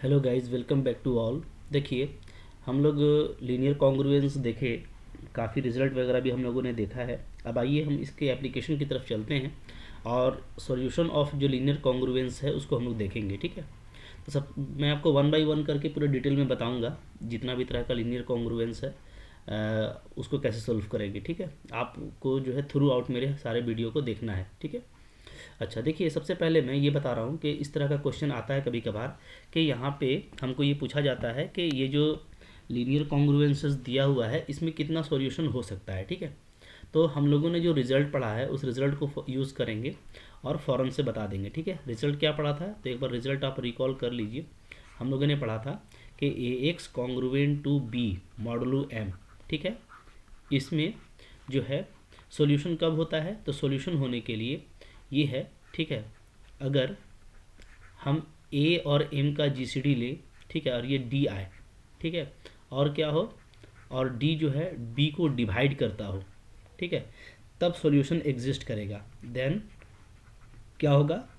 Hello guys, welcome back to all. देखिए, हम लोग लीनियर कॉन्ग्रुएंस देखे, काफ़ी रिजल्ट वगैरह भी हम लोगों ने देखा है। अब आइए हम इसके एप्लीकेशन की तरफ चलते हैं और सॉल्यूशन ऑफ जो लीनियर कॉन्ग्रुएंस है उसको हम लोग देखेंगे। ठीक है, तो सब मैं आपको वन बाय वन करके पूरे डिटेल में बताऊंगा जितना भी तरह का लीनियर कॉन्ग्रुएंस है उसको कैसे सॉल्व करेंगे। ठीक है, आपको जो है थ्रू आउट मेरे सारे वीडियो को देखना है। ठीक है, अच्छा देखिए, सबसे पहले मैं ये बता रहा हूँ कि इस तरह का क्वेश्चन आता है कभी कभार कि यहाँ पे हमको ये पूछा जाता है कि ये जो लीनियर कॉन्ग्रुएंसेस दिया हुआ है इसमें कितना सॉल्यूशन हो सकता है। ठीक है, तो हम लोगों ने जो रिज़ल्ट पढ़ा है उस रिज़ल्ट को यूज़ करेंगे और फ़ौरन से बता देंगे। ठीक है, रिज़ल्ट क्या पढ़ा था तो एक बार रिज़ल्ट आप रिकॉल कर लीजिए। हम लोगों ने पढ़ा था कि a x congruent to b modulo m. ठीक है, इसमें जो है सॉल्यूशन कब होता है तो सॉल्यूशन होने के लिए ये है। ठीक है, अगर हम ए और एम का जीसीडी ले, ठीक है, और ये डी आए, ठीक है, और क्या हो, और डी जो है बी को डिवाइड करता हो, ठीक है, तब सॉल्यूशन एग्जिस्ट करेगा। देन क्या होगा,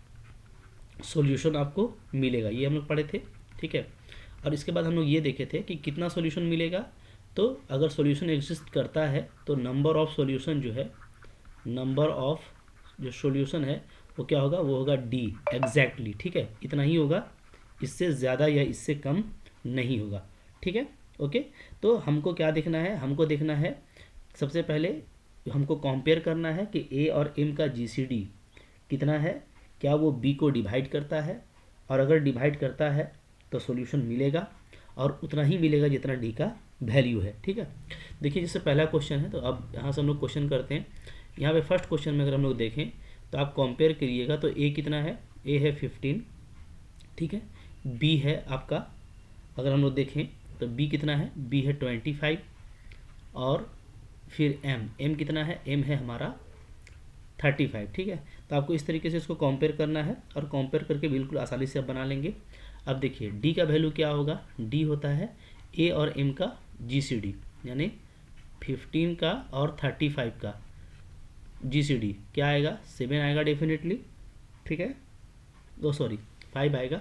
सॉल्यूशन आपको मिलेगा। ये हम लोग पढ़े थे। ठीक है, और इसके बाद हम लोग ये देखे थे कि कितना सॉल्यूशन मिलेगा। तो अगर सॉल्यूशन एग्जिस्ट करता है तो नंबर ऑफ सॉल्यूशन जो है, नंबर ऑफ जो सॉल्यूशन है वो क्या होगा, वो होगा डी एग्जैक्टली। ठीक है, इतना ही होगा, इससे ज़्यादा या इससे कम नहीं होगा। ठीक है, ओके। तो हमको क्या देखना है, हमको देखना है सबसे पहले हमको कंपेयर करना है कि ए और एम का जीसीडी कितना है, क्या वो बी को डिवाइड करता है, और अगर डिवाइड करता है तो सॉल्यूशन मिलेगा और उतना ही मिलेगा जितना डी का वैल्यू है। ठीक है, देखिए जैसे पहला क्वेश्चन है तो अब यहाँ से हम लोग क्वेश्चन करते हैं। यहाँ पे फर्स्ट क्वेश्चन में अगर हम लोग देखें तो आप कंपेयर करिएगा तो ए कितना है, ए है 15, ठीक है, बी है आपका, अगर हम लोग देखें तो बी कितना है, बी है 25, और फिर एम कितना है, एम है हमारा 35। ठीक है, तो आपको इस तरीके से इसको कंपेयर करना है और कंपेयर करके बिल्कुल आसानी से आप बना लेंगे। अब देखिए डी का वैल्यू क्या होगा, डी होता है ए और एम का जीसीडी, यानी 15 का और 35 का जीसीडी क्या आएगा, 7 आएगा डेफिनेटली। ठीक है, दो सॉरी 5 आएगा,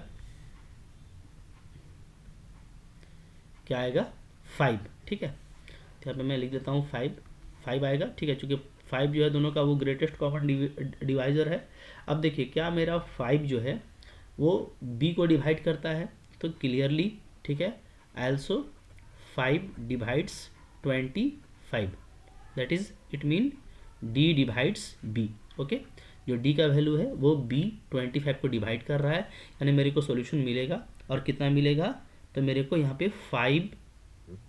क्या आएगा 5। ठीक है, तो यहाँ पे मैं लिख देता हूँ 5 आएगा। ठीक है, चूँकि 5 जो है दोनों का वो ग्रेटेस्ट कॉमन डिवाइज़र है। अब देखिए क्या मेरा 5 जो है वो बी को डिवाइड करता है, तो क्लियरली ठीक है, also 5 divides 25, that is it mean D divides B. Okay, जो डी का वैल्यू है वो बी 25 को डिवाइड कर रहा है, यानी मेरे को सॉल्यूशन मिलेगा। और कितना मिलेगा, तो मेरे को यहाँ पे 5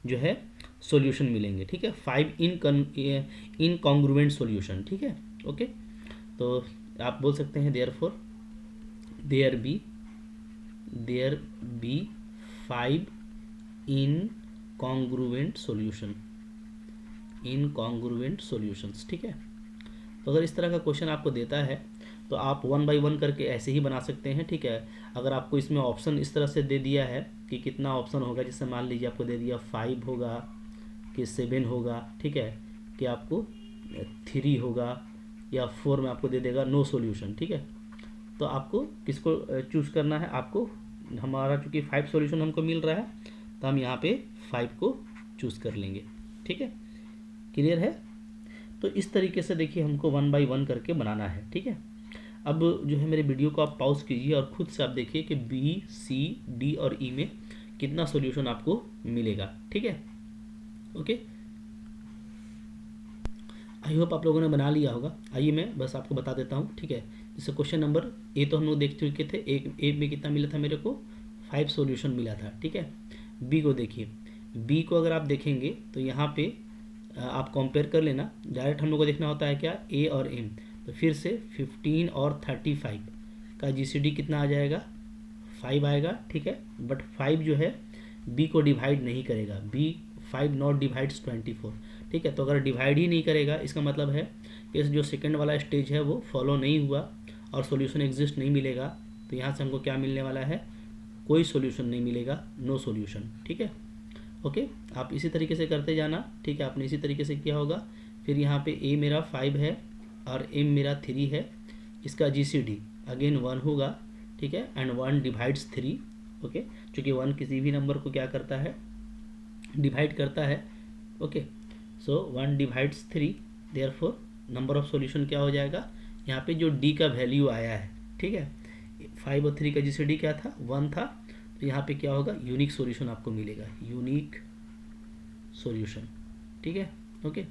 जो है सॉल्यूशन मिलेंगे। ठीक है, 5 इन कॉन्ग्रुएंट सॉल्यूशन। ठीक है, ओके, तो आप बोल सकते हैं there be 5 incongruent solutions. ठीक है, तो अगर इस तरह का क्वेश्चन आपको देता है तो आप वन बाय वन करके ऐसे ही बना सकते हैं। ठीक है, अगर आपको इसमें ऑप्शन इस तरह से दे दिया है कि कितना ऑप्शन होगा, जैसे मान लीजिए आपको दे दिया 5 होगा कि 7 होगा, ठीक है, कि आपको 3 होगा या 4 में आपको दे देगा नो सॉल्यूशन। ठीक है, तो आपको किसको चूज़ करना है, आपको हमारा चूँकि 5 सॉल्यूशन हमको मिल रहा है तो हम यहाँ पे 5 को चूज़ कर लेंगे। ठीक है, क्लियर है। तो इस तरीके से देखिए हमको वन बाय वन करके बनाना है। ठीक है, अब जो है मेरे वीडियो को आप पॉज कीजिए और खुद से आप देखिए कि बी सी डी और ई में कितना सॉल्यूशन आपको मिलेगा। ठीक है, ओके, आई होप आप लोगों ने बना लिया होगा। आइए मैं बस आपको बता देता हूँ। ठीक है, जैसे क्वेश्चन नंबर ए तो हम लोग देख चुके थे, ए में कितना मिला था, मेरे को 5 सॉल्यूशन मिला था। ठीक है, बी को देखिए, बी को अगर आप देखेंगे तो यहाँ पे आप कंपेयर कर लेना। डायरेक्ट हम लोग को देखना होता है क्या, ए और एम, तो फिर से 15 और 35 का जीसीडी कितना आ जाएगा, 5 आएगा। ठीक है, बट 5 जो है बी को डिवाइड नहीं करेगा, बी 5 नॉट डिवाइड्स 24। ठीक है, तो अगर डिवाइड ही नहीं करेगा इसका मतलब है कि जो सेकंड वाला स्टेज है वो फॉलो नहीं हुआ और सॉल्यूशन एग्जिस्ट नहीं मिलेगा। तो यहाँ से हमको क्या मिलने वाला है, कोई सॉल्यूशन नहीं मिलेगा, नो सॉल्यूशन। ठीक है, ओके, आप इसी तरीके से करते जाना। ठीक है, आपने इसी तरीके से किया होगा। फिर यहाँ पे ए मेरा 5 है और एम मेरा 3 है, इसका जीसीडी अगेन 1 होगा। ठीक है, एंड 1 डिवाइड्स 3। ओके, चूँकि 1 किसी भी नंबर को क्या करता है, डिवाइड करता है। Okay, so 1 divides 3, therefore number of solution क्या हो जाएगा, यहाँ पे जो डी का वैल्यू आया है, ठीक है, 5 और 3 का जीसीडी क्या था, 1 था, तो यहाँ पे क्या होगा, यूनिक सॉल्यूशन आपको मिलेगा, यूनिक सॉल्यूशन, ठीक है। ओके,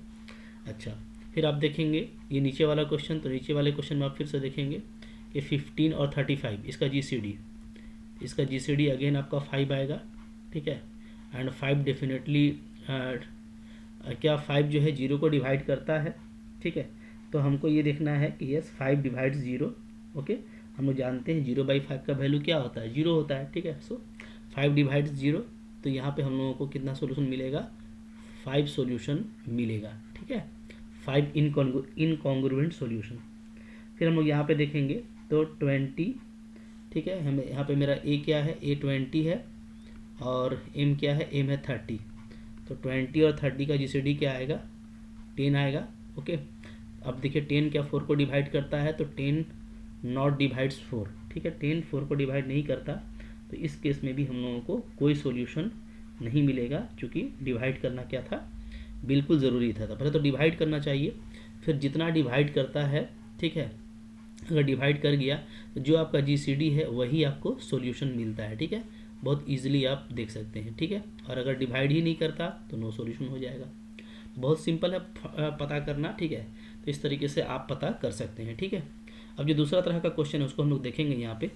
अच्छा, फिर आप देखेंगे ये नीचे वाला क्वेश्चन, तो नीचे वाले क्वेश्चन में आप फिर से देखेंगे कि 15 और 35 इसका जीसीडी अगेन आपका 5 आएगा, ठीक है, एंड 5 डेफिनेटली क्या 5 जो है 0 को डिवाइड करता है, ठीक है, तो हमको ये देखना है कि यस 5 डिवाइड्स 0। ओके, हम लोग जानते हैं 0/5 का वैल्यू क्या होता है, 0 होता है, ठीक है। सो 5 डिवाइड्स 0, तो यहाँ पे हम लोगों को कितना सोल्यूशन मिलेगा, 5 सोल्यूशन मिलेगा, ठीक है, 5 इनकॉन्ग्रुएंट सोल्यूशन। फिर हम लोग यहाँ पे देखेंगे तो 20, ठीक है, हमें यहाँ पे मेरा ए क्या है, ए 20 है, और एम क्या है, एम है 30, तो 20 और 30 का जीसीडी क्या आएगा, 10 आएगा। ओके, अब देखिए 10 क्या 4 को डिवाइड करता है, तो 10 नॉट डिवाइड्स 4, ठीक है, 10 4 को डिवाइड नहीं करता, तो इस केस में भी हम लोगों को कोई सॉल्यूशन नहीं मिलेगा, क्योंकि डिवाइड करना क्या था, बिल्कुल ज़रूरी था। पहले तो डिवाइड करना चाहिए, फिर जितना डिवाइड करता है, ठीक है, अगर डिवाइड कर गया तो जो आपका जीसीडी है वही आपको सॉल्यूशन मिलता है, ठीक है, बहुत इजीली आप देख सकते हैं, ठीक है। और अगर डिवाइड ही नहीं करता तो नो सॉल्यूशन हो जाएगा। बहुत सिंपल है पता करना, ठीक है, तो इस तरीके से आप पता कर सकते हैं, ठीक है। अब जो दूसरा तरह का क्वेश्चन है उसको हम लोग देखेंगे यहाँ पे।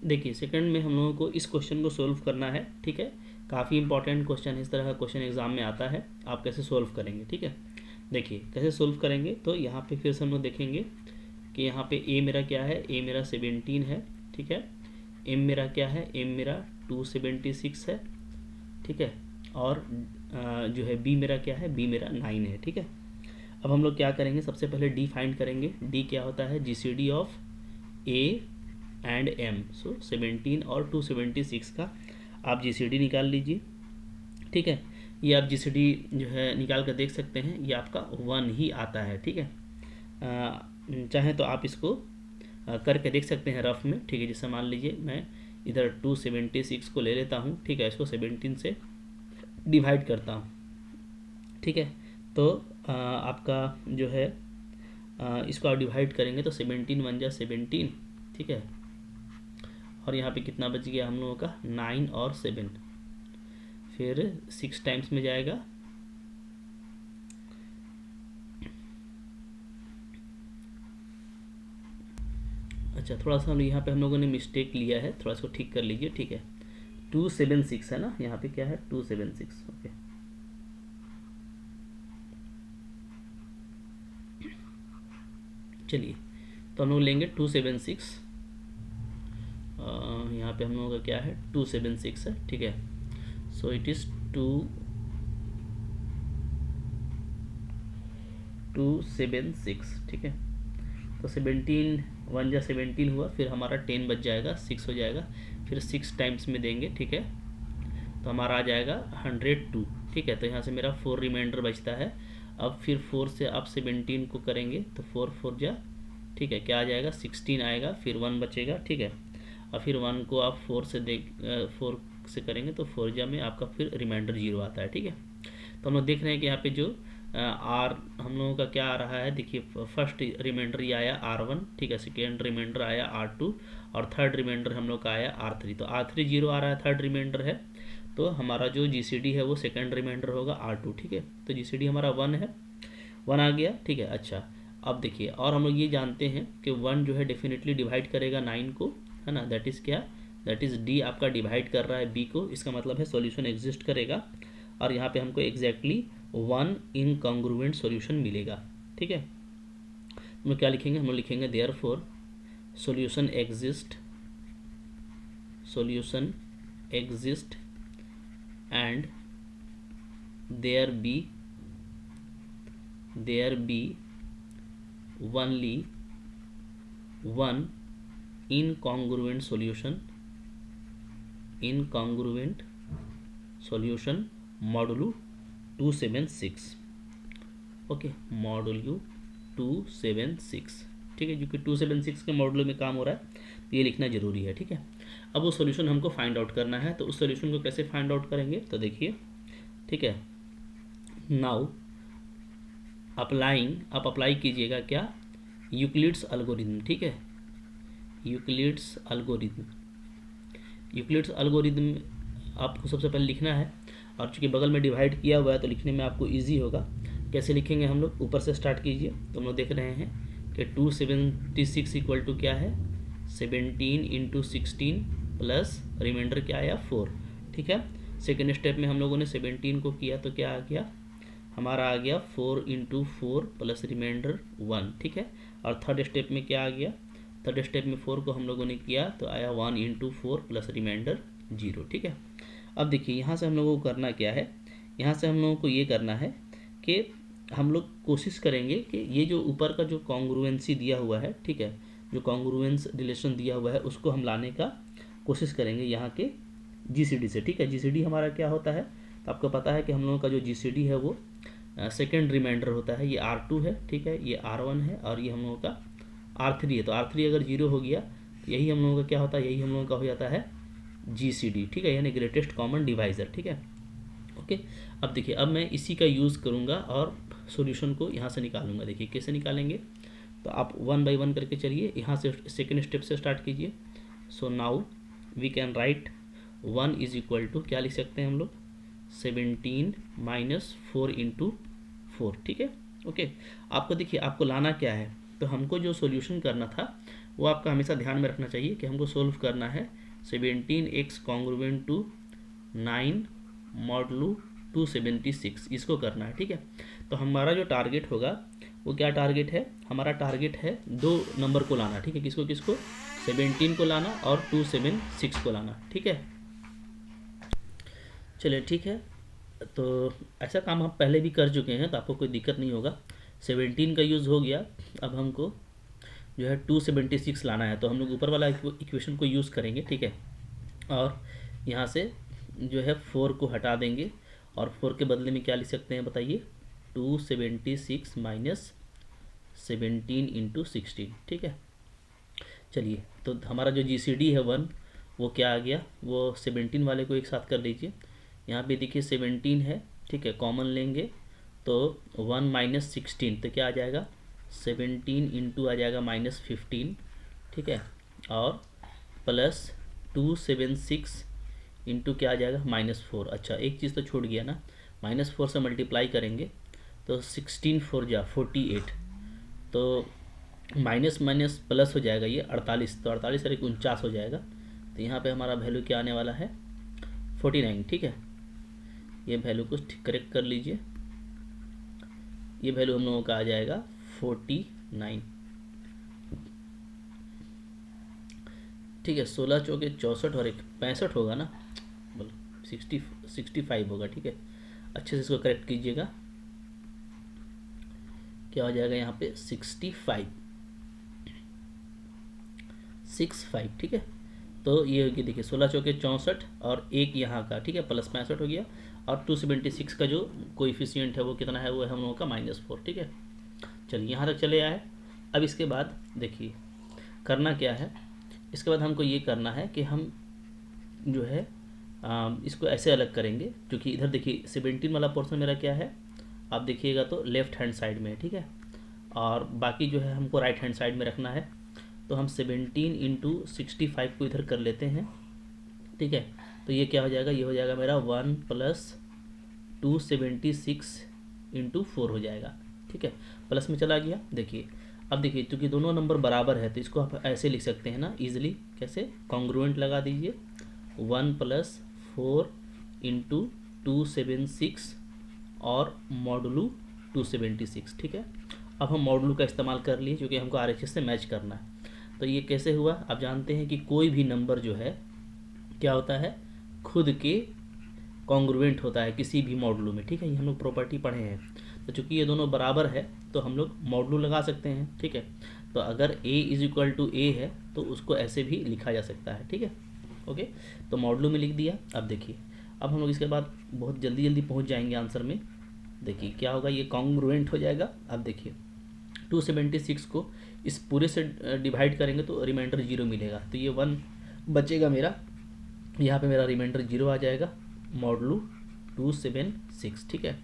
देखिए सेकंड में हम लोगों को इस क्वेश्चन को सोल्व करना है, ठीक है, काफ़ी इंपॉर्टेंट क्वेश्चन है, इस तरह का क्वेश्चन एग्जाम में आता है, आप कैसे सोल्व करेंगे, ठीक है। देखिए कैसे सोल्व करेंगे, तो यहाँ पे फिर से हम लोग देखेंगे कि यहाँ पे ए मेरा क्या है, ए मेरा 17 है, ठीक है, एम मेरा क्या है, एम मेरा 276 है, ठीक है, और जो है बी मेरा क्या है, बी मेरा 9 है, ठीक है। अब हम लोग क्या करेंगे, सबसे पहले डी फाइंड करेंगे। डी क्या होता है, GCD of a and m. So 17 और 276 का आप जीसीडी निकाल लीजिए, ठीक है। ये आप जीसीडी जो है निकाल कर देख सकते हैं, ये आपका 1 ही आता है, ठीक है। चाहे तो आप इसको करके देख सकते हैं रफ में, ठीक है। जैसे मान लीजिए मैं इधर 276 को ले लेता हूँ, ठीक है, इसको 17 से डिवाइड करता हूँ, ठीक है, तो आपका जो है इसको आप डिवाइड करेंगे तो 17 1 जा 17, ठीक है, और यहाँ पे कितना बच गया हम लोगों का, 9 और 7, फिर 6 टाइम्स में जाएगा, अच्छा थोड़ा सा यहाँ पे हम लोगों ने मिस्टेक लिया है, थोड़ा इसको ठीक कर लीजिए, ठीक है। 276 है ना, यहाँ पे क्या है 276, ओके। चलिए तो हम लोग लेंगे 276, यहाँ पे हम लोगों का क्या है 276 है, ठीक है। सो इट इज़ 276, ठीक है। तो 17 1 जा 17 हुआ, फिर हमारा 10 बच जाएगा, 6 हो जाएगा, फिर 6 टाइम्स में देंगे, ठीक है, तो हमारा आ जाएगा 102, ठीक है। तो यहाँ से मेरा 4 रिमाइंडर बचता है। अब फिर 4 से आप 17 को करेंगे तो 4 4 जा, ठीक है, क्या आ जाएगा 16 आएगा, फिर 1 बचेगा, ठीक है, और फिर 1 को आप 4 से करेंगे तो 4 जा में आपका फिर रिमाइंडर 0 आता है, ठीक है। तो हम लोग देख रहे हैं कि यहाँ पे जो आर हम लोगों का क्या आ रहा है, देखिए फर्स्ट रिमाइंडर ये आया R1, ठीक है, सेकेंड रिमाइंडर आया R2, और थर्ड रिमाइंडर हम लोग का आया R3। तो R3 0 आ रहा है, थर्ड रिमाइंडर है, तो हमारा जो जीसीडी है वो सेकंड रिमाइंडर होगा R2, ठीक है। तो जीसीडी हमारा 1 है, 1 आ गया, ठीक है। अच्छा अब देखिए, और हम लोग ये जानते हैं कि 1 जो है डेफिनेटली डिवाइड करेगा 9 को, है ना, दैट इज़ क्या, दैट इज़ डी आपका डिवाइड कर रहा है बी को, इसका मतलब है सॉल्यूशन एग्जिस्ट करेगा, और यहाँ पे हमको एग्जैक्टली 1 इनकॉन्ग्रुएंट सॉल्यूशन मिलेगा, ठीक है। हम लोग क्या लिखेंगे, हम लोग लिखेंगे therefore solution exist and there be only one incongruent solution modulo 276, okay, modulo 276, ठीक है, क्योंकि 276 के मॉडुलो में काम हो रहा है तो ये लिखना जरूरी है, ठीक है। अब वो सॉल्यूशन हमको फाइंड आउट करना है, तो उस सॉल्यूशन को कैसे फाइंड आउट करेंगे, तो देखिए, ठीक है, नाउ आप अप्लाई कीजिएगा क्या, यूक्लिड्स एल्गोरिथम, ठीक है, यूक्लिड्स एल्गोरिथम आपको सबसे पहले लिखना है, और चूँकि बगल में डिवाइड किया हुआ है तो लिखने में आपको इजी होगा। कैसे लिखेंगे हम लोग, ऊपर से स्टार्ट कीजिए, तो हम लोग देख रहे हैं कि 276 इक्वल टू क्या है, 17 इंटू 16 प्लस रिमाइंडर क्या आया 4, ठीक है। सेकेंड स्टेप में हम लोगों ने 17 को किया तो क्या आ गया, हमारा आ गया 4 इंटू 4 प्लस रिमाइंडर 1, ठीक है। और थर्ड स्टेप में क्या आ गया, थर्ड स्टेप में 4 को हम लोगों ने किया तो आया 1 इंटू 4 प्लस रिमाइंडर 0, ठीक है। अब देखिए यहाँ से हम लोगों को करना क्या है, यहाँ से हम लोगों को ये करना है कि हम लोग कोशिश करेंगे कि ये जो ऊपर का जो कॉन्ग्रुएंसी दिया हुआ है, ठीक है, जो कॉन्ग्रुएंस रिलेशन दिया हुआ है उसको हम लाने का कोशिश करेंगे यहाँ के जीसीडी से, ठीक है। जीसीडी हमारा क्या होता है, तो आपको पता है कि हम लोगों का जो जीसीडी है वो सेकेंड रिमाइंडर होता है, ये R2 है, ठीक है, ये R1 है और ये हम लोगों का R3 है। तो R3 अगर 0 हो गया तो यही हम लोगों का क्या होता है, यही हम लोगों का हो जाता है जीसीडी, ठीक है, यानी ग्रेटेस्ट कॉमन डिवाइज़र, ठीक है, ओके। अब देखिए, अब मैं इसी का यूज़ करूँगा और सॉल्यूशन को यहाँ से निकालूंगा। देखिए कैसे निकालेंगे, तो आप 1 बाई 1 करके चलिए, यहाँ से सेकेंड स्टेप से स्टार्ट कीजिए। So now we can write 1 is equal to क्या लिख सकते हैं हम लोग, 17 माइनस 4 इंटू 4, ठीक है, ओके। आपको देखिए आपको लाना क्या है, तो हमको जो सॉल्यूशन करना था वो आपका हमेशा ध्यान में रखना चाहिए कि हमको सोल्व करना है 17x कॉन्ग्रुएंट टू 9 मॉडलू 276, इसको करना है, ठीक है। तो हमारा जो टारगेट होगा वो क्या टारगेट है, हमारा टारगेट है 2 नंबर को लाना, ठीक है, किसको किसको, 17 को लाना और 276 को लाना, ठीक है। चलिए ठीक है, तो ऐसा काम हम पहले भी कर चुके हैं तो आपको कोई दिक्कत नहीं होगा। 17 का यूज़ हो गया, अब हमको जो है 276 लाना है, तो हम लोग ऊपर वाला इक्वेशन को यूज़ करेंगे, ठीक है। और यहाँ से जो है 4 को हटा देंगे और 4 के बदले में क्या लिख सकते हैं बताइए, 276 माइनस 17 इंटू 16, ठीक है। चलिए, तो हमारा जो जीसीडी है 1 वो क्या आ गया, वो 17 वाले को एक साथ कर लीजिए। यहाँ पे देखिए 17 है, ठीक है, कॉमन लेंगे तो 1 माइनस 16 तो क्या आ जाएगा, 17 इंटू आ जाएगा माइनस 15, ठीक है, और प्लस 276 इंटू क्या आ जाएगा -4। अच्छा, एक चीज़ तो छूट गया ना, -4 से मल्टीप्लाई करेंगे तो 16 4 जा 48, तो माइनस माइनस प्लस हो जाएगा ये 48, तो 48 और 49 हो जाएगा। तो यहाँ पे हमारा वैल्यू क्या आने वाला है 49, ठीक है। ये वैल्यू को करेक्ट कर लीजिए, ये वैल्यू हम लोगों का आ जाएगा 49, ठीक है। 16 चौके 64 और 1 65 होगा ना, 65 होगा, ठीक है। अच्छे से इसको करेक्ट कीजिएगा, क्या हो जाएगा यहाँ पे 65, ठीक है। तो ये होगी देखिए 16 चौके 64 और 1 यहाँ का, ठीक है, प्लस 65 हो गया, और 276 का जो कोएफिशिएंट है वो कितना है, वो है हम लोगों का -4, ठीक है। चलिए यहाँ तक चले आए। अब इसके बाद देखिए करना क्या है, इसके बाद हमको ये करना है कि हम जो है इसको ऐसे अलग करेंगे, क्योंकि इधर देखिए 17 वाला पोर्शन मेरा क्या है, आप देखिएगा तो लेफ्ट हैंड साइड में है, ठीक है, और बाकी जो है हमको राइट हैंड साइड में रखना है। तो हम 17 इंटू 65 को इधर कर लेते हैं, ठीक है। तो ये क्या हो जाएगा, ये हो जाएगा मेरा 1 प्लस 276 इंटू 4 हो जाएगा, ठीक है, प्लस में चला गया। देखिए अब देखिए, क्योंकि दोनों नंबर बराबर है तो इसको आप ऐसे लिख सकते हैं ना इजीली, कैसे, कॉन्ग्रुएंट लगा दीजिए, 1 प्लस 4 इंटू 276 और मॉडुलू 276, ठीक है। अब हम मॉडुलू का इस्तेमाल कर लिए क्योंकि हमको RHS से मैच करना है। तो ये कैसे हुआ, आप जानते हैं कि कोई भी नंबर जो है क्या होता है, खुद के कॉन्ग्रुएंट होता है किसी भी मॉडुलू में, ठीक है, ये हम लोग प्रॉपर्टी पढ़े हैं। तो चूँकि ये दोनों बराबर है तो हम लोग मॉडुलू लगा सकते हैं, ठीक है। तो अगर a is equal to a है तो उसको ऐसे भी लिखा जा सकता है, ठीक है, ओके। तो मॉडुलू में लिख दिया। अब देखिए, अब हम लोग इसके बाद बहुत जल्दी जल्दी पहुंच जाएंगे आंसर में। देखिए क्या होगा, ये कॉन्ग्रुएंट हो जाएगा। अब देखिए 276 को इस पूरे से डिवाइड करेंगे तो रिमाइंडर 0 मिलेगा, तो ये 1 बचेगा मेरा, यहाँ पे मेरा रिमाइंडर 0 आ जाएगा, मॉडलू 276, ठीक है।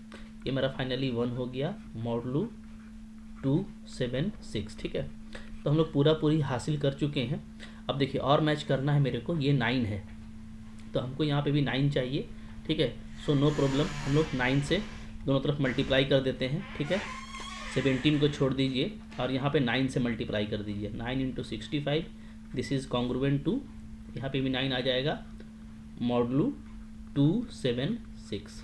ये मेरा फाइनली 1 हो गया, मॉडलू 276, ठीक है। तो हम लोग पूरी हासिल कर चुके हैं। अब देखिए और मैच करना है मेरे को, ये 9 है तो हमको यहाँ पे भी 9 चाहिए, ठीक है। सो नो प्रॉब्लम, हम लोग 9 से दोनों तरफ मल्टीप्लाई कर देते हैं, ठीक है। 17 को छोड़ दीजिए और यहाँ पे 9 से मल्टीप्लाई कर दीजिए, 9 into 65, this is congruent to, यहाँ पे भी 9 आ जाएगा, मॉडलू 276,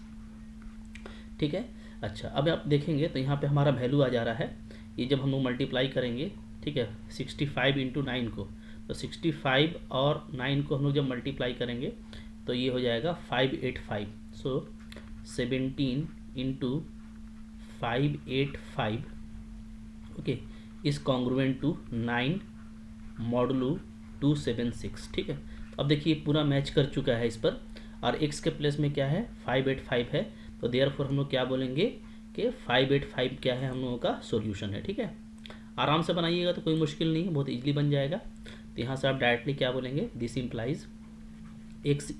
ठीक है। अच्छा अब आप देखेंगे तो यहाँ पे हमारा वैल्यू आ जा रहा है, ये जब हम लोग मल्टीप्लाई करेंगे, ठीक है, 65 इंटू 9 को, तो 65 और 9 को हम लोग जब मल्टीप्लाई करेंगे तो ये हो जाएगा 585। So 17 into 585, okay, is congruent to 9 modulo 276, ठीक है। अब देखिए पूरा मैच कर चुका है इस पर, और x के प्लेस में क्या है 585 है, तो देयरफॉर हम लोग क्या बोलेंगे कि 585 क्या है हम लोगों का सॉल्यूशन है, ठीक है। आराम से बनाइएगा तो कोई मुश्किल नहीं है, बहुत इजीली बन जाएगा। तो यहाँ से आप डायरेक्टली क्या बोलेंगे, this implies x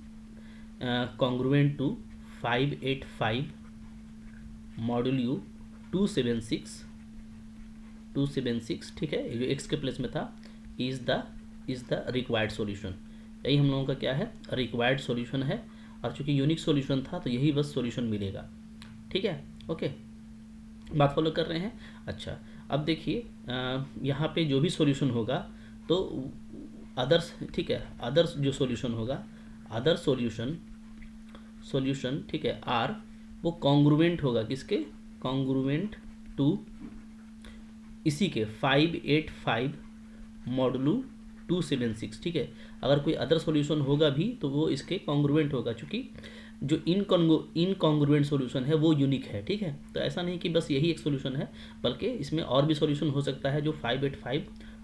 congruent to 585 modulo 276, ठीक है। जो x के प्लेस में था इज़ द रिक्वायर्ड सॉल्यूशन, यही हम लोगों का क्या है रिक्वायर्ड सॉल्यूशन है, और चूंकि यूनिक सॉल्यूशन था तो यही बस सॉल्यूशन मिलेगा, ठीक है। ओके, बात फॉलो कर रहे हैं। अच्छा अब देखिए यहाँ पे जो भी सॉल्यूशन होगा तो अदर्स, ठीक है, अदर्स जो सॉल्यूशन होगा, अदर सॉल्यूशन, ठीक है, आर वो कॉन्ग्रुएंट होगा किसके, कॉन्ग्रुएंट टू इसी के 585 मॉडलू 276, ठीक है। अगर कोई अदर सॉल्यूशन होगा भी तो वो इसके कॉन्ग्रुएंट होगा, क्योंकि जो इनकॉन्ग्रुएंट सॉल्यूशन है वो यूनिक है, ठीक है। तो ऐसा नहीं कि बस यही एक सॉल्यूशन है, बल्कि इसमें और भी सॉल्यूशन हो सकता है जो 585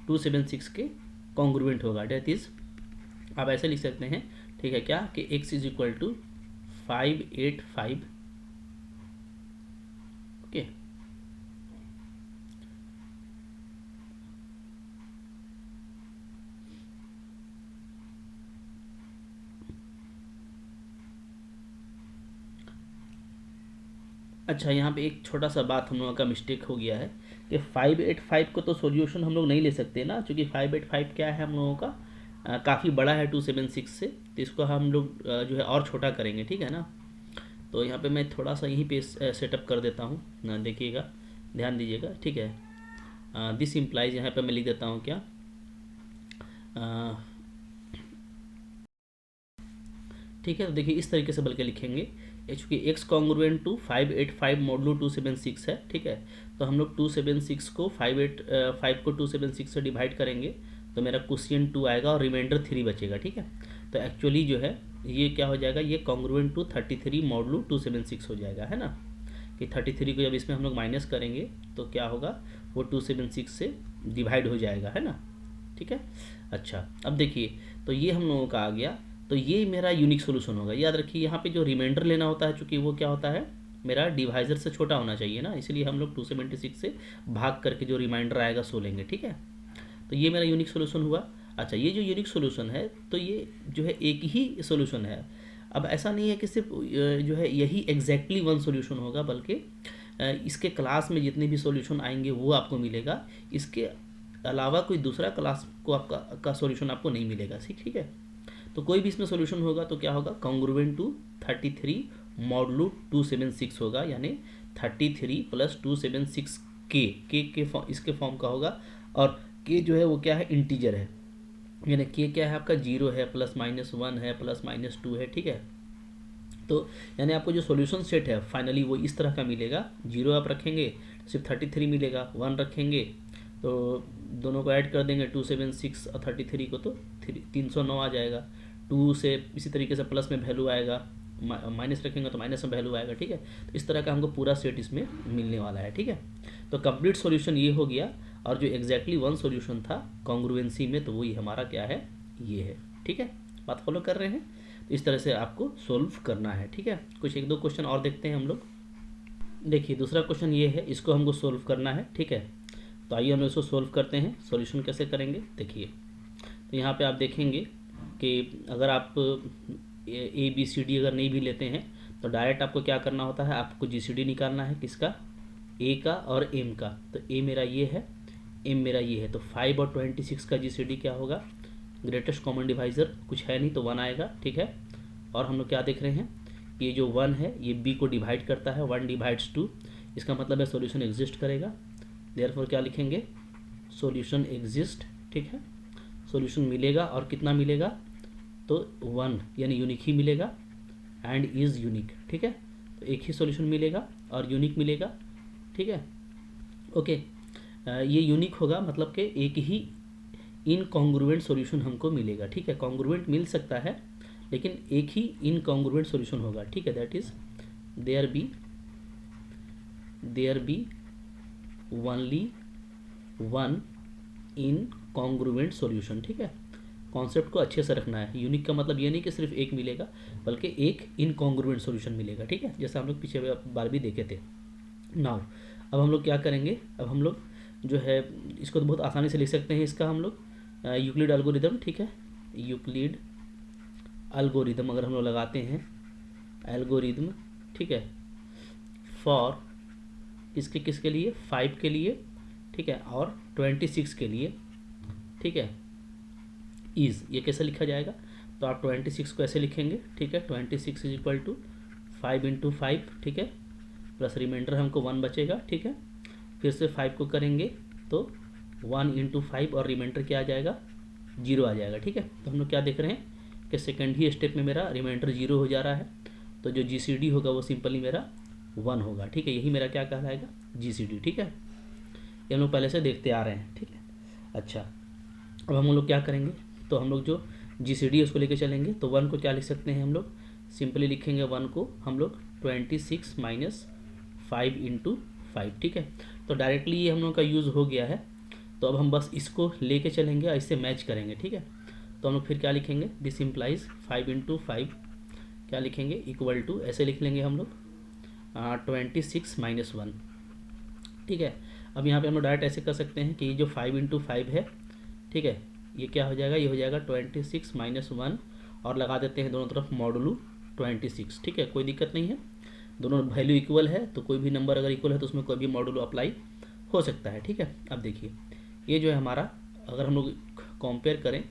276 के कॉन्ग्रुएंट होगा। डेट इज आप ऐसे लिख सकते हैं, ठीक है, क्या कि x is equal to 585, okay, अच्छा यहाँ पे एक छोटा सा बात हम लोगों का मिस्टेक हो गया है कि 585 को तो सॉल्यूशन हम लोग नहीं ले सकते ना, क्योंकि 585 क्या है हम लोगों का काफ़ी बड़ा है 276 से, तो इसको हम लोग जो है और छोटा करेंगे, ठीक है ना। तो यहाँ पे मैं थोड़ा सा यहीं पे सेटअप कर देता हूँ ना, देखिएगा, ध्यान दीजिएगा, ठीक है। दिस इम्प्लाइज यहाँ पे मैं लिख देता हूँ क्या, ठीक है। तो देखिए इस तरीके से बल्कि लिखेंगे, चूँकि x कॉन्ग्रुएंट टू 585 मॉडलू 276 है, ठीक है। तो हम लोग 276 को 585 को 276 से डिवाइड करेंगे तो मेरा क्वोशिएंट 2 आएगा और रिमाइंडर 3 बचेगा, ठीक है। तो एक्चुअली जो है ये क्या हो जाएगा, ये कॉन्ग्रुएंट टू 33 मॉडलू 276 हो जाएगा, है ना, कि 33 को जब इसमें हम लोग माइनस करेंगे तो क्या होगा, वो 276 से डिवाइड हो जाएगा, है ना, ठीक है। अच्छा अब देखिए तो ये हम लोगों का आ गया, तो ये मेरा यूनिक सोल्यूशन होगा। याद रखिए यहाँ पे जो रिमाइंडर लेना होता है, चूँकि वो क्या होता है मेरा डिवाइजर से छोटा होना चाहिए ना, इसलिए हम लोग 276 से भाग करके जो रिमाइंडर आएगा सो लेंगे, ठीक है। तो ये मेरा यूनिक सोल्यूशन हुआ। अच्छा ये जो यूनिक सोल्यूशन है तो ये जो है एक ही सोल्यूशन है। अब ऐसा नहीं है कि सिर्फ जो है यही एग्जैक्टली वन सोल्यूशन होगा, बल्कि इसके क्लास में जितने भी सोल्यूशन आएंगे वो आपको मिलेगा, इसके अलावा कोई दूसरा क्लास को आपका सॉल्यूशन आपको नहीं मिलेगा, ठीक है। तो कोई भी इसमें सॉल्यूशन होगा तो क्या होगा, कॉन्ग्रुएंट टू 33 मॉडलू 276 होगा, यानी 33 प्लस 276 के इसके फॉर्म का होगा, और के जो है वो क्या है इंटीजर है, यानी के क्या है आपका 0 है, प्लस माइनस 1 है, प्लस माइनस 2 है, ठीक है। तो यानी आपको जो सॉल्यूशन सेट है फाइनली वो इस तरह का मिलेगा, 0 आप रखेंगे तो सिर्फ 33 मिलेगा, 1 रखेंगे तो दोनों को ऐड कर देंगे 276 और 33 को तो 309 आ जाएगा। 2 से इसी तरीके से प्लस में वैल्यू आएगा, माइनस रखेंगे तो माइनस में वैल्यू आएगा, ठीक है। तो इस तरह का हमको पूरा सेट इसमें मिलने वाला है, ठीक है। तो कंप्लीट सॉल्यूशन ये हो गया, और जो एग्जैक्टली वन सॉल्यूशन था कॉन्ग्रुएंसी में तो वही हमारा क्या है, ये है, ठीक है। बात फॉलो कर रहे हैं, तो इस तरह से आपको सोल्व करना है, ठीक है। कुछ एक दो क्वेश्चन और देखते हैं हम लोग। देखिए दूसरा क्वेश्चन ये है, इसको हमको सोल्व करना है, ठीक है। तो आइए हम इसको सोल्व करते हैं। सॉल्यूशन कैसे करेंगे देखिए, तो यहाँ पे आप देखेंगे कि अगर आप ए बी सी डी अगर नहीं भी लेते हैं तो डायरेक्ट आपको क्या करना होता है, आपको जी सी डी निकालना है किसका, ए का और एम का। तो ए मेरा ये है, एम मेरा ये है, तो 5 और 26 का जी सी डी क्या होगा, ग्रेटेस्ट कॉमन डिवाइज़र कुछ है नहीं तो 1 आएगा, ठीक है। और हम लोग क्या देख रहे हैं, ये जो 1 है ये बी को डिवाइड करता है, 1 डिवाइड्स 2, इसका मतलब है सॉल्यूशन एग्जिस्ट करेगा। देयरफॉर क्या लिखेंगे, सॉल्यूशन एग्जिस्ट, ठीक है। सॉल्यूशन मिलेगा और कितना मिलेगा, तो 1 यानी यूनिक ही मिलेगा, एंड इज़ यूनिक, ठीक है। तो एक ही सॉल्यूशन मिलेगा और यूनिक मिलेगा, ठीक है। ओके, ये यूनिक होगा मतलब कि एक ही इनकॉन्ग्रुएंट सॉल्यूशन हमको मिलेगा, ठीक है। कॉन्ग्रुएंट मिल सकता है लेकिन एक ही इनकॉन्ग्रुएंट सॉल्यूशन होगा, ठीक है। That is there be only one incongruent solution, ठीक है। कॉन्सेप्ट को अच्छे से रखना है। यूनिक का मतलब ये नहीं कि सिर्फ एक मिलेगा, बल्कि एक इनकॉन्ग्रुएंट सॉल्यूशन मिलेगा, ठीक है, जैसा हम लोग पीछे बार भी देखे थे। नाउ अब हम लोग क्या करेंगे, अब हम लोग जो है इसको तो बहुत आसानी से लिख सकते हैं, इसका हम लोग यूक्लिड एल्गोरिदम, ठीक है। यूक्लिड एल्गोरिदम अगर हम लोग लगाते हैं, एल्गोरिदम, ठीक है, फॉर इसके किसके लिए, 5 के लिए, ठीक है, और 26 के लिए, ठीक है, इज़, ये कैसे लिखा जाएगा, तो आप 26 को ऐसे लिखेंगे, ठीक है। 26 इज इक्वल टू 5 इंटू 5, ठीक है, प्लस रिमाइंडर हमको 1 बचेगा, ठीक है। फिर से 5 को करेंगे तो 1 इंटू 5 और रिमाइंडर क्या आ जाएगा, 0 आ जाएगा, ठीक है। तो हम लोग क्या देख रहे हैं कि सेकेंड ही स्टेप में मेरा रिमाइंडर 0 हो जा रहा है, तो जो जी सी डी होगा वो सिंपली मेरा 1 होगा, ठीक है। यही मेरा क्या कहलाएगा, जी सी डी, ठीक है। ये हम लोग पहले से देखते आ रहे हैं, ठीक है। अच्छा, अब हम लोग क्या करेंगे, तो हम लोग जो जी सी डी उसको लेके चलेंगे, तो 1 को क्या लिख सकते हैं हम लोग, सिंपली लिखेंगे 1 को हम लोग 26 माइनस 5 इंटू 5, ठीक है। तो डायरेक्टली ये हम लोग का यूज़ हो गया है, तो अब हम बस इसको लेके चलेंगे और इससे मैच करेंगे, ठीक है। तो हम लोग फिर क्या लिखेंगे, दिस इम्प्लाइज 5 इंटू 5 क्या लिखेंगे, इक्वल टू, ऐसे लिख लेंगे हम लोग 26 माइनस 1, ठीक है। अब यहाँ पे हम लोग डायरेक्ट ऐसे कर सकते हैं कि ये जो 5 इंटू 5 है, ठीक है, ये क्या हो जाएगा, ये हो जाएगा 26 माइनस 1, और लगा देते हैं दोनों तरफ मॉडुलू 26, ठीक है, कोई दिक्कत नहीं है, दोनों वैल्यू इक्वल है, तो कोई भी नंबर अगर इक्वल है तो उसमें कोई भी मॉडुलो अप्लाई हो सकता है, ठीक है। अब देखिए ये जो है हमारा, अगर हम लोग कंपेयर करें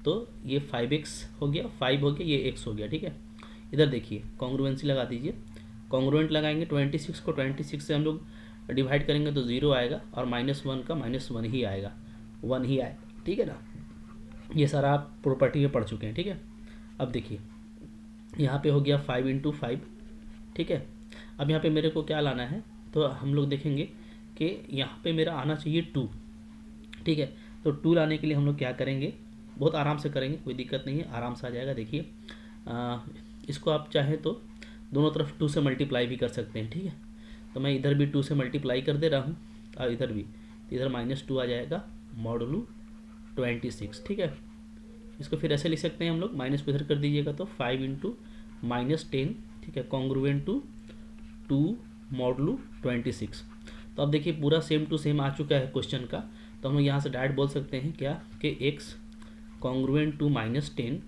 तो ये 5x हो गया, 5 हो गया, ये x हो गया, ठीक है। इधर देखिए कॉन्ग्रुएंसी लगा दीजिए, कॉन्ग्रुएंट लगाएंगे, 26 को 26 से हम लोग डिवाइड करेंगे तो 0 आएगा, और -1 का -1 ही आएगा, 1 ही आएगा, ठीक है ना। ये सारा आप प्रॉपर्टी में पढ़ चुके हैं, ठीक है। अब देखिए यहाँ पे हो गया 5 इंटू 5, ठीक है। अब यहाँ पे मेरे को क्या लाना है, तो हम लोग देखेंगे कि यहाँ पे मेरा आना चाहिए 2, ठीक है। तो 2 लाने के लिए हम लोग क्या करेंगे, बहुत आराम से करेंगे, कोई दिक्कत नहीं है, आराम से आ जाएगा। देखिए इसको आप चाहें तो दोनों तरफ 2 से मल्टीप्लाई भी कर सकते हैं, ठीक है। तो मैं इधर भी 2 से मल्टीप्लाई कर दे रहा हूँ, और इधर भी, तो इधर -2 आ जाएगा, मॉडुलू 26, ठीक है। इसको फिर ऐसे लिख सकते हैं हम लोग, माइनस को इधर कर दीजिएगा तो 5 इंटू -10, ठीक है, कॉन्ग्रुएंट टू 2 मॉडुलू 26। तो अब देखिए पूरा सेम टू सेम आ चुका है क्वेश्चन का, तो हम लोग यहाँ से डायरेक्ट बोल सकते हैं क्या कि x कॉन्ग्रुएंट टू -10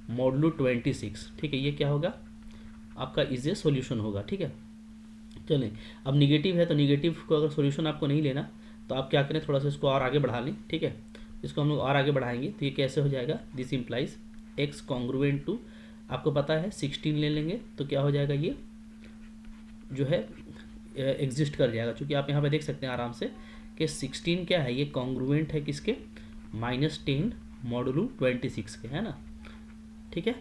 मॉडुलू 26, ठीक है, ये क्या होगा आपका इज ए सॉल्यूशन होगा, ठीक है। चलें, अब निगेटिव है तो निगेटिव को अगर सॉल्यूशन आपको नहीं लेना तो आप क्या करें, थोड़ा सा इसको और आगे बढ़ा लें, ठीक है। इसको हम लोग और आगे बढ़ाएंगे तो ये कैसे हो जाएगा, this implies x congruent to, आपको पता है 16 ले लेंगे तो क्या हो जाएगा, ये जो है एग्जिस्ट कर जाएगा, क्योंकि आप यहाँ पे देख सकते हैं आराम से कि 16 क्या है, ये कॉन्ग्रुएंट है किसके, -10 मॉडुलू 26 के, है ना, ठीक है।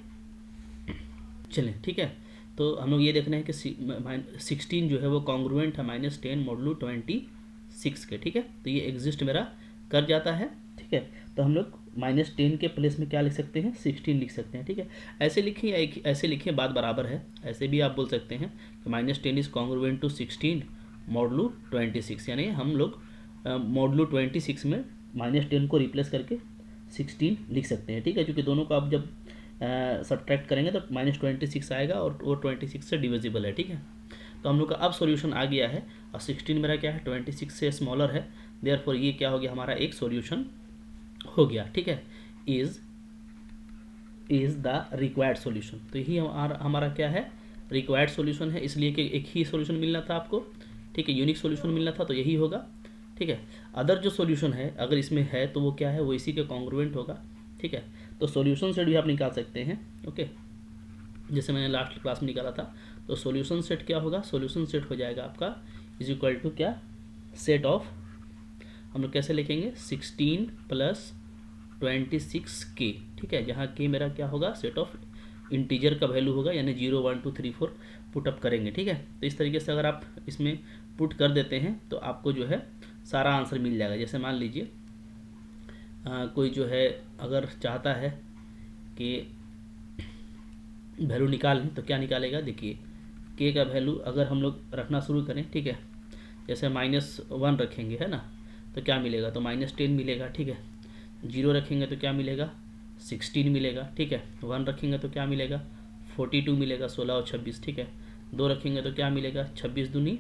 चलें, ठीक है, तो हम लोग ये देखना है कि 16 जो है वो कॉन्ग्रुएंट है -10 मॉडुलू 26 के, ठीक है। तो ये एग्जिस्ट मेरा कर जाता है, ठीक है। तो हम लोग -10 के प्लेस में क्या लिख सकते हैं, 16 लिख सकते हैं, ठीक है। ऐसे लिखें या ऐसे लिखें, बात बराबर है, ऐसे भी आप बोल सकते हैं कि -10 इज़ कॉन्ग्रुएंट टू 16 मॉडुलू 26, यानी हम लोग मॉडुलू 26 में -10 को रिप्लेस करके 16 लिख सकते हैं, ठीक है, क्योंकि दोनों को आप जब सब्ट्रैक्ट करेंगे तो -26 आएगा और वो 26 से डिविजिबल है, ठीक है। तो हम लोग का अब सॉल्यूशन आ गया है, और 16 मेरा क्या है, 26 से स्मॉलर है, देयरफॉर ये क्या हो गया हमारा एक सॉल्यूशन हो गया, ठीक है। Is is the required solution. तो यही हमारा क्या है, रिक्वायर्ड सॉल्यूशन है, इसलिए कि एक ही सॉल्यूशन मिलना था आपको, ठीक है, यूनिक सॉल्यूशन मिलना था, तो यही होगा, ठीक है। अदर जो सॉल्यूशन है अगर इसमें है तो वो क्या है, वो इसी के कॉन्ग्रुएंट होगा, ठीक है। तो सॉल्यूशन सेट भी आप निकाल सकते हैं, ओके, जैसे मैंने लास्ट क्लास में निकाला था। तो सॉल्यूशन सेट क्या होगा, सॉल्यूशन सेट हो जाएगा आपका इज इक्वल टू क्या, सेट ऑफ, हम लोग कैसे लिखेंगे, 16 प्लस 26K, ठीक है, जहाँ K मेरा क्या होगा, सेट ऑफ इंटीजर का वैल्यू होगा, यानी 0 1 2 3 4 पुट अप करेंगे, ठीक है। तो इस तरीके से अगर आप इसमें पुट कर देते हैं तो आपको जो है सारा आंसर मिल जाएगा। जैसे मान लीजिए कोई जो है अगर चाहता है कि वैल्यू निकाल लें तो क्या निकालेगा, देखिए K का वैल्यू अगर हम लोग रखना शुरू करें, ठीक है, जैसे -1 रखेंगे है ना, तो क्या मिलेगा, तो -10 मिलेगा, ठीक है। 0 रखेंगे तो क्या मिलेगा, 16 मिलेगा, ठीक है। 1 रखेंगे तो क्या मिलेगा, 42 मिलेगा, 16 और 26, ठीक है। 2 रखेंगे तो क्या मिलेगा, 26 दूनी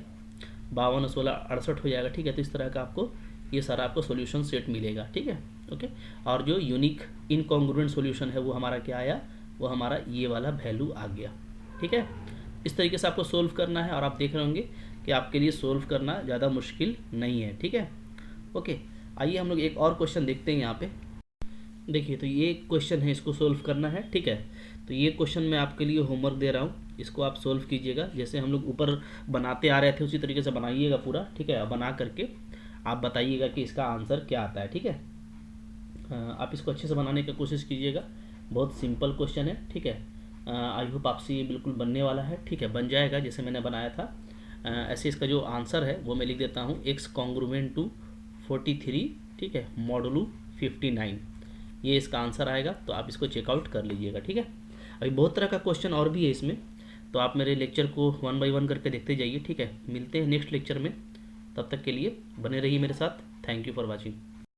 52 और 16 68 हो जाएगा, ठीक है। तो इस तरह का आपको ये सारा आपको सॉल्यूशन सेट मिलेगा, ठीक है, ओके। और जो यूनिक इनकॉन्ग्रुएंट सॉल्यूशन है वो हमारा क्या आया, वो हमारा ये वाला वैल्यू आ गया, ठीक है। इस तरीके से आपको सोल्व करना है और आप देख रहे होंगे कि आपके लिए सोल्व करना ज़्यादा मुश्किल नहीं है, ठीक है, ओके। आइए हम लोग एक और क्वेश्चन देखते हैं यहाँ पे। देखिए तो ये क्वेश्चन है, इसको सोल्व करना है, ठीक है। तो ये क्वेश्चन मैं आपके लिए होमवर्क दे रहा हूँ, इसको आप सोल्व कीजिएगा, जैसे हम लोग ऊपर बनाते आ रहे थे उसी तरीके से बनाइएगा पूरा, ठीक है। बना करके आप बताइएगा कि इसका आंसर क्या आता है, ठीक है। आप इसको अच्छे से बनाने की कोशिश कीजिएगा, बहुत सिंपल क्वेश्चन है, ठीक है। आई होप आपसे ये बिल्कुल बनने वाला है, ठीक है, बन जाएगा जैसे मैंने बनाया था। ऐसे इसका जो आंसर है वो मैं लिख देता हूँ, एक्स कॉन्ग्रुएंट टू 43, ठीक है, मॉडुलू 59, ये इसका आंसर आएगा। तो आप इसको चेकआउट कर लीजिएगा, ठीक है। अभी बहुत तरह का क्वेश्चन और भी है इसमें, तो आप मेरे लेक्चर को 1 बाय 1 करके देखते जाइए, ठीक है। मिलते हैं नेक्स्ट लेक्चर में, तब तक के लिए बने रहिए मेरे साथ। Thank you for watching.